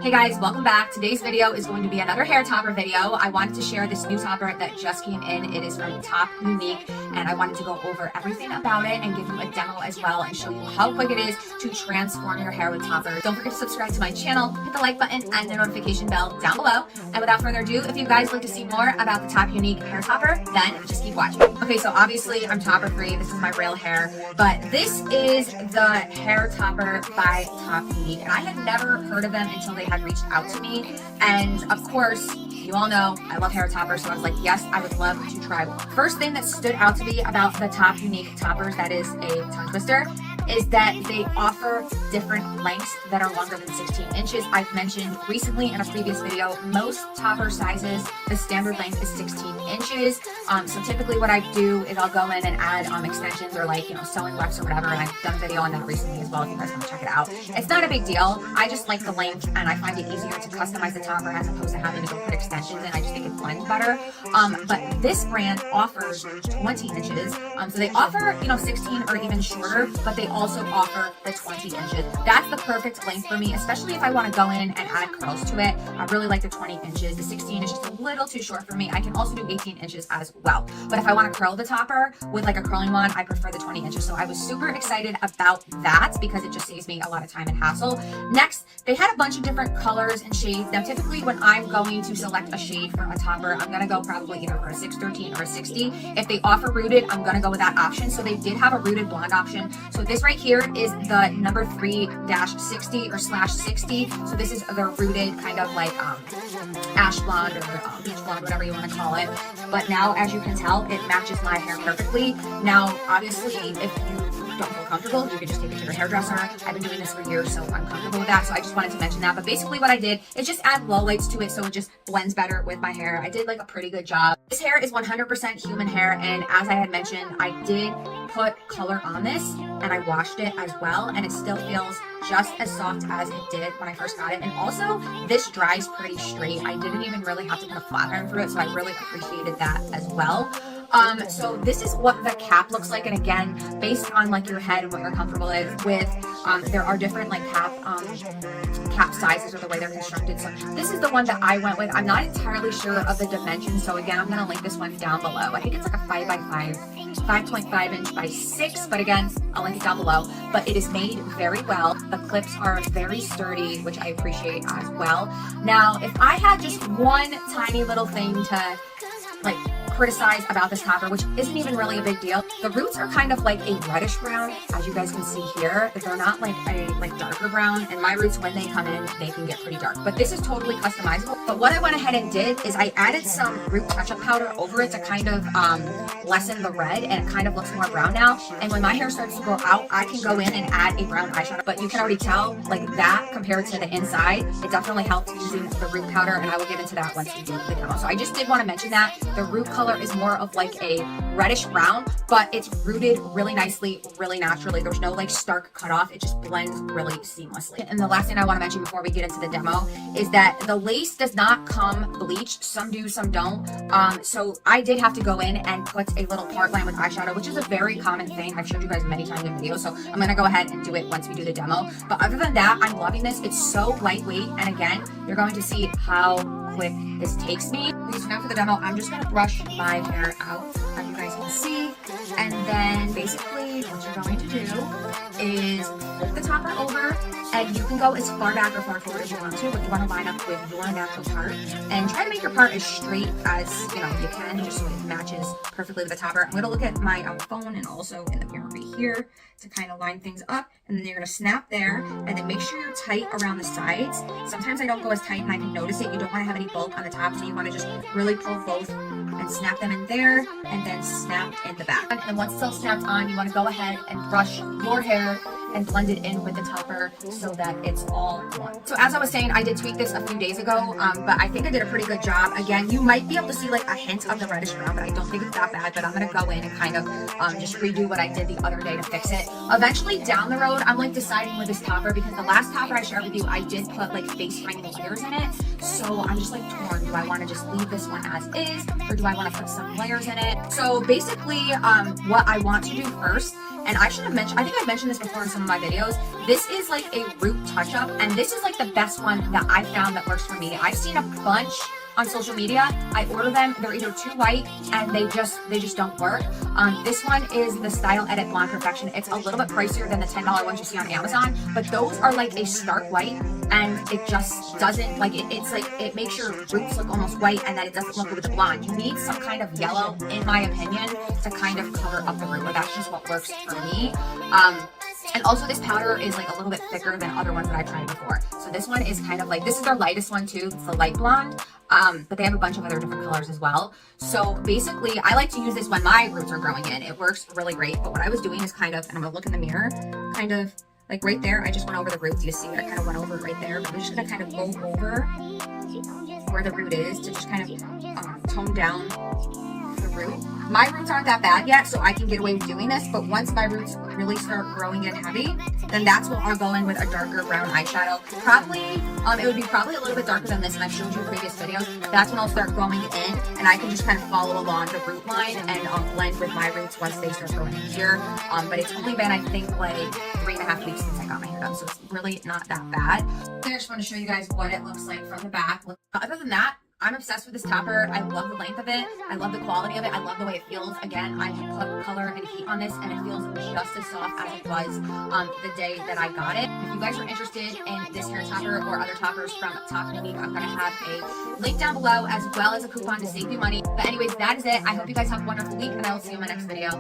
Hey guys, welcome back. Today's video is going to be another hair topper video. I wanted to share this new topper that just came in. It is from TopUnique, and I wanted to go over everything about it and give you a demo as well and show you how quick it is to transform your hair with toppers. Don't forget to subscribe to my channel, hit the like button and the notification bell down below. And without further ado, if you guys like to see more about the TopUnique hair topper, then just keep watching. Okay, so obviously I'm topper free. This is my real hair, but this is the hair topper by TopUnique, and I had never heard of them until they had reached out to me. And of course, you all know I love hair toppers, so I was like, yes, I would love to try one. First thing that stood out to me about the TopUnique toppers, that is a tongue twister, is that they offer different lengths that are longer than 16 inches. I've mentioned recently in a previous video, most topper sizes, the standard length is 16 inches. So typically what I do is I'll go in and add extensions or sewing wefts or whatever, and I've done a video on that recently as well if you guys want to check it out. It's not a big deal. I just like the length, and I find it easier to customize the topper as opposed to having to go put extensions in. I just think it blends better. But this brand offers 20 inches. So they offer 16 or even shorter, but they also offer the 20 inches. That's the perfect length for me, especially if I want to go in and add curls to it. I really like the 20 inches. The 16 is just a little too short for me. I can also do 18 inches as well. But if I want to curl the topper with like a curling wand, I prefer the 20 inches. So I was super excited about that because it just saves me a lot of time and hassle. Next, they had a bunch of different colors and shades. Now, typically when I'm going to select a shade for a topper, I'm going to go probably either for a 613 or a 60. If they offer rooted, I'm going to go with that option. So they did have a rooted blonde option. So this right here is the number 3-60 or /60. So this is the rooted kind of like ash blonde or beach blonde, whatever you want to call it. But now, as you can tell, it matches my hair perfectly. Now, obviously, if you don't feel comfortable, you can just take it to your hairdresser. I've been doing this for years, so I'm comfortable with that. So I just wanted to mention that. But basically what I did is just add lowlights to it so it just blends better with my hair. I did like a pretty good job. This hair is 100% human hair, and as I had mentioned, I did put color on this and I washed it as well, and it still feels just as soft as it did when I first got it. And also, this dries pretty straight. I didn't even really have to put a flat iron through it, so I really appreciated that as well. So this is what the cap looks like, and again, based on like your head and what you're comfortable with, there are different like cap sizes or the way they're constructed. So this is the one that I went with. I'm not entirely sure of the dimensions, so again, I'm gonna link this one down below. I think it's like a 5x5, 5.5 inch by 6, but again, I'll link it down below. But it is made very well. The clips are very sturdy, which I appreciate as well. Now, if I had just one tiny little thing to like criticize about this topper, which isn't even really a big deal, the roots are kind of like a reddish brown, as you guys can see here. They're not like a darker brown, and my roots, when they come in, they can get pretty dark. But this is totally customizable. But what I went ahead and did is I added some root touch-up powder over it to kind of lessen the red, and it kind of looks more brown now. And when my hair starts to grow out, I can go in and add a brown eyeshadow. But you can already tell, like that compared to the inside, it definitely helped using the root powder, and I will get into that once we do the demo. So I just did want to mention that the root color is more of like a reddish brown, but it's rooted really nicely, really naturally. There's no like stark cutoff. It just blends really seamlessly. And the last thing I want to mention before we get into the demo is that the lace does not come bleached. Some do, some don't. So I did have to go in and put a little part line with eyeshadow, which is a very common thing. I've showed you guys many times in videos, so I'm going to go ahead and do it once we do the demo. But other than that, I'm loving this. It's so lightweight, and again, you're going to see how quick this takes me. Okay, so now for the demo, I'm just going to brush my hair out, as you guys can see. And then basically what you're going to do is flip the topper over, and you can go as far back or far forward as you want to, but you want to line up with your natural part and try to make your part as straight as you can, just so it matches perfectly with the topper. I'm going to look at my phone and also in the mirror right here to kind of line things up, and then you're going to snap there, and then make sure you're tight around the sides. Sometimes I don't go as tight, and I can notice it. You don't want to have any bulk on the top, so you want to just really pull both and snap them in there, and then snap in the back. And once it's all snapped on, you want to go ahead and brush your hair and blend it in with the topper so that it's all one. So as I was saying, I did tweak this a few days ago, but I think I did a pretty good job. Again, you might be able to see like a hint of the reddish brown, but I don't think it's that bad. But I'm going to go in and kind of just redo what I did the other day to fix it. Eventually down the road, I'm like deciding with this topper, because the last topper I shared with you, I did put like face frame layers in it. So I'm just like torn. Do I want to just leave this one as is, or do I want to put some layers in it? So basically what I want to do first And I should have mentioned, I think I mentioned this before in some of my videos. This is like a root touch-up, and this is like the best one that I found that works for me. I've seen a bunch on social media. I order them, they're either too white and they just don't work. This one is the Style Edit Blonde Perfection. It's a little bit pricier than the $10 ones you see on Amazon, but those are like a stark white, and it just doesn't, like, it's like, it makes your roots look almost white, and then it doesn't look good with the blonde. You need some kind of yellow, in my opinion, to kind of cover up the root, or that's just what works for me. And also this powder is like a little bit thicker than other ones that I've tried before. So this one is kind of like, this is their lightest one too. It's the light blonde. But they have a bunch of other different colors as well. So basically I like to use this when my roots are growing in. It works really great. But what I was doing is kind of, and I'm gonna look in the mirror, kind of like right there, I just went over the roots. You see I kind of went over it right there. But I'm just gonna kind of go over where the root is to just kind of tone down the root. My roots aren't that bad yet, so I can get away with doing this, but once my roots really start growing in heavy, then that's when I'll go in with a darker brown eyeshadow. Probably, it would be probably a little bit darker than this, and I've showed you in previous videos. That's when I'll start growing in, and I can just kind of follow along the root line and blend with my roots once they start growing in here. But it's only been, I think, like 3.5 weeks since I got my hair done, so it's really not that bad. I just want to show you guys what it looks like from the back. Other than that, I'm obsessed with this topper. I love the length of it. I love the quality of it. I love the way it feels. Again, I put color and heat on this, and it feels just as soft as it was the day that I got it. If you guys are interested in this hair topper or other toppers from TopUnique, I'm going to have a link down below as well as a coupon to save you money. But anyways, that is it. I hope you guys have a wonderful week, and I will see you in my next video.